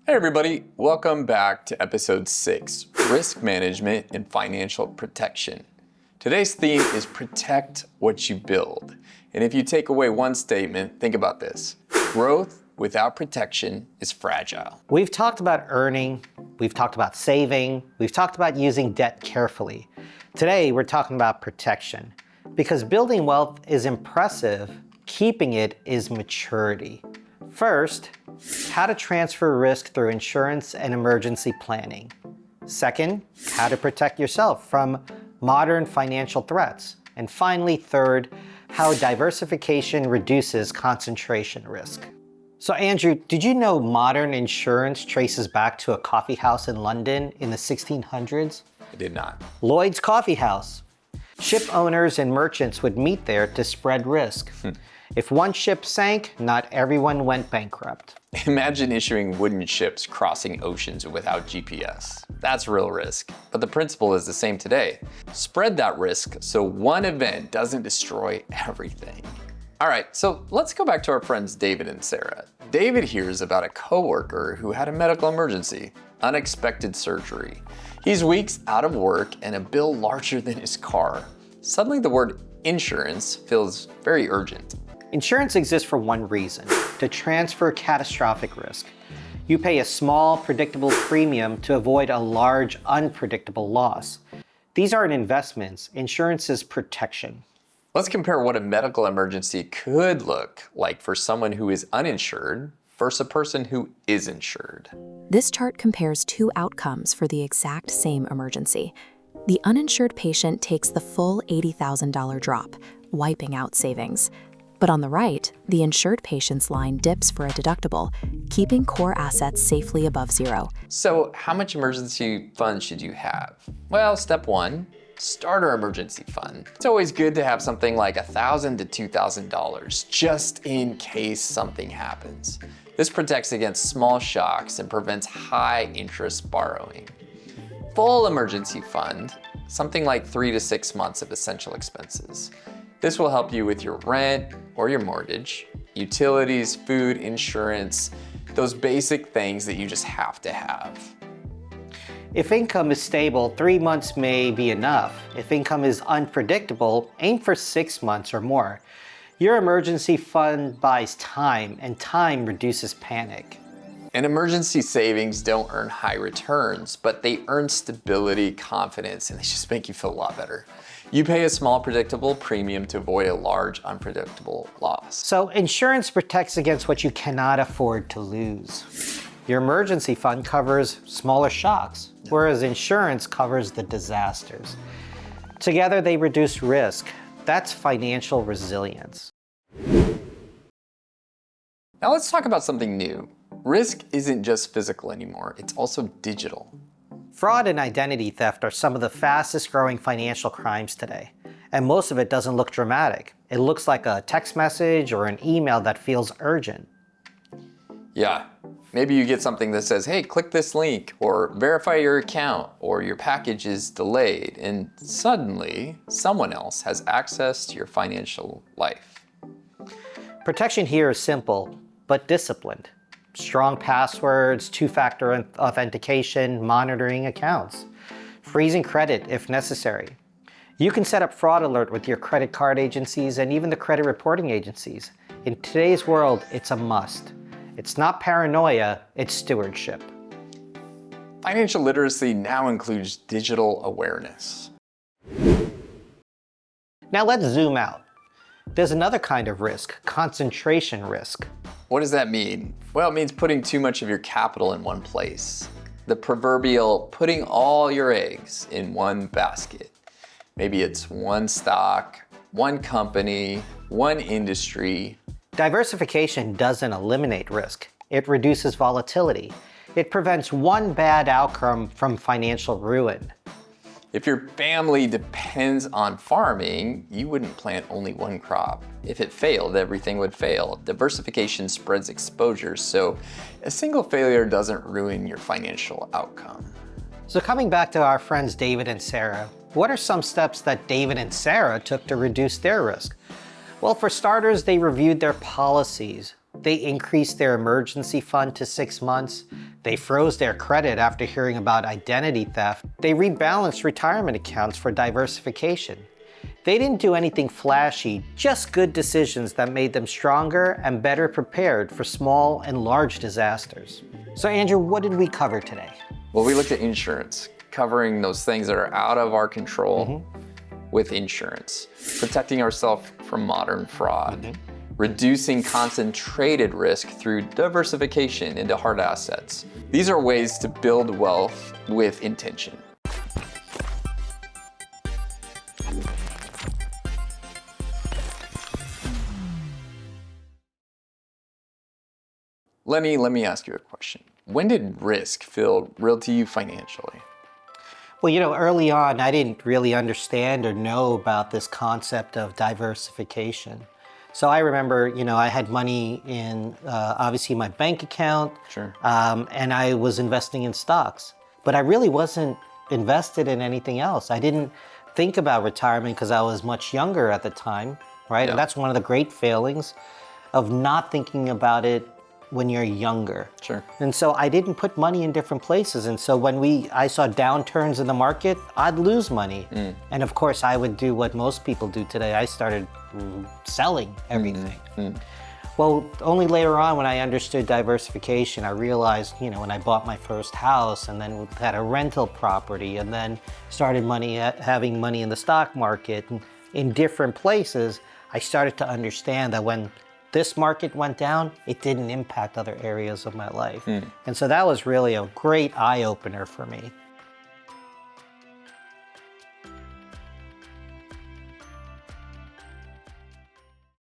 Hey everybody, welcome back to episode 6, Risk Management and Financial Protection. Today's theme is protect what you build. And if you take away one statement, think about this. Growth without protection is fragile. We've talked about earning, we've talked about saving, we've talked about using debt carefully. Today we're talking about protection. Because building wealth is impressive, keeping it is maturity. First, how to transfer risk through insurance and emergency planning. Second, how to protect yourself from modern financial threats. And finally, third, how diversification reduces concentration risk. So Andrew, did you know modern insurance traces back to a coffee house in London in the 1600s? I did not. Lloyd's Coffee House. Ship owners and merchants would meet there to spread risk. If one ship sank, not everyone went bankrupt. Imagine issuing wooden ships crossing oceans without GPS. That's real risk. But the principle is the same today. Spread that risk so one event doesn't destroy everything. All right, so let's go back to our friends David and Sarah. David hears about a coworker who had a medical emergency, unexpected surgery. He's weeks out of work and a bill larger than his car. Suddenly the word insurance feels very urgent. Insurance exists for one reason, to transfer catastrophic risk. You pay a small, predictable premium to avoid a large, unpredictable loss. These aren't investments. Insurance is protection. Let's compare what a medical emergency could look like for someone who is uninsured versus a person who is insured. This chart compares two outcomes for the exact same emergency. The uninsured patient takes the full $80,000 drop, wiping out savings. But on the right, the insured patient's line dips for a deductible, keeping core assets safely above zero. So how much emergency fund should you have? Well, step 1, starter emergency fund. It's always good to have something like $1,000 to $2,000 just in case something happens. This protects against small shocks and prevents high interest borrowing. Full emergency fund, something like 3 to 6 months of essential expenses. This will help you with your rent or your mortgage, utilities, food, insurance, those basic things that you just have to have. If income is stable, 3 months may be enough. If income is unpredictable, aim for 6 months or more. Your emergency fund buys time, and time reduces panic. And emergency savings don't earn high returns, but they earn stability, confidence, and they just make you feel a lot better. You pay a small predictable premium to avoid a large unpredictable loss. So insurance protects against what you cannot afford to lose. Your emergency fund covers smaller shocks, whereas insurance covers the disasters. Together they reduce risk. That's financial resilience. Now let's talk about something new. Risk isn't just physical anymore, it's also digital. Fraud and identity theft are some of the fastest growing financial crimes today. And most of it doesn't look dramatic. It looks like a text message or an email that feels urgent. Yeah, maybe you get something that says, hey, click this link, or verify your account, or your package is delayed, and suddenly someone else has access to your financial life. Protection here is simple, but disciplined. Strong passwords, two-factor authentication, monitoring accounts, freezing credit if necessary. You can set up fraud alert with your credit card agencies and even the credit reporting agencies. In today's world, it's a must. It's not paranoia, it's stewardship. Financial literacy now includes digital awareness. Now let's zoom out. There's another kind of risk, concentration risk. What does that mean? Well, it means putting too much of your capital in one place. The proverbial putting all your eggs in one basket. Maybe it's one stock, one company, one industry. Diversification doesn't eliminate risk. It reduces volatility. It prevents one bad outcome from financial ruin. If your family depends on farming, you wouldn't plant only one crop. If it failed, everything would fail. Diversification spreads exposure, so a single failure doesn't ruin your financial outcome. So coming back to our friends David and Sarah, what are some steps that David and Sarah took to reduce their risk? Well, for starters, they reviewed their policies. They increased their emergency fund to 6 months. They froze their credit after hearing about identity theft. They rebalanced retirement accounts for diversification. They didn't do anything flashy, just good decisions that made them stronger and better prepared for small and large disasters. So Andrew, what did we cover today? Well, we looked at insurance, covering those things that are out of our control with insurance, protecting ourselves from modern fraud, reducing concentrated risk through diversification into hard assets. These are ways to build wealth with intention. Let me ask you a question. When did risk feel real to you financially? Well, early on, I didn't really understand or know about this concept of diversification. So I remember, I had money in, obviously, my bank account. Sure. And I was investing in stocks. But I really wasn't invested in anything else. I didn't think about retirement because I was much younger at the time, right? Yeah. And that's one of the great failings of not thinking about it when you're younger. Sure. And so I didn't put money in different places. And so when I saw downturns in the market, I'd lose money. And of course, I would do what most people do today. I started selling everything. Well, only later on when I understood diversification, I realized, when I bought my first house and then had a rental property and then started having money in the stock market and in different places, I started to understand that when this market went down, it didn't impact other areas of my life. And so that was really a great eye-opener for me.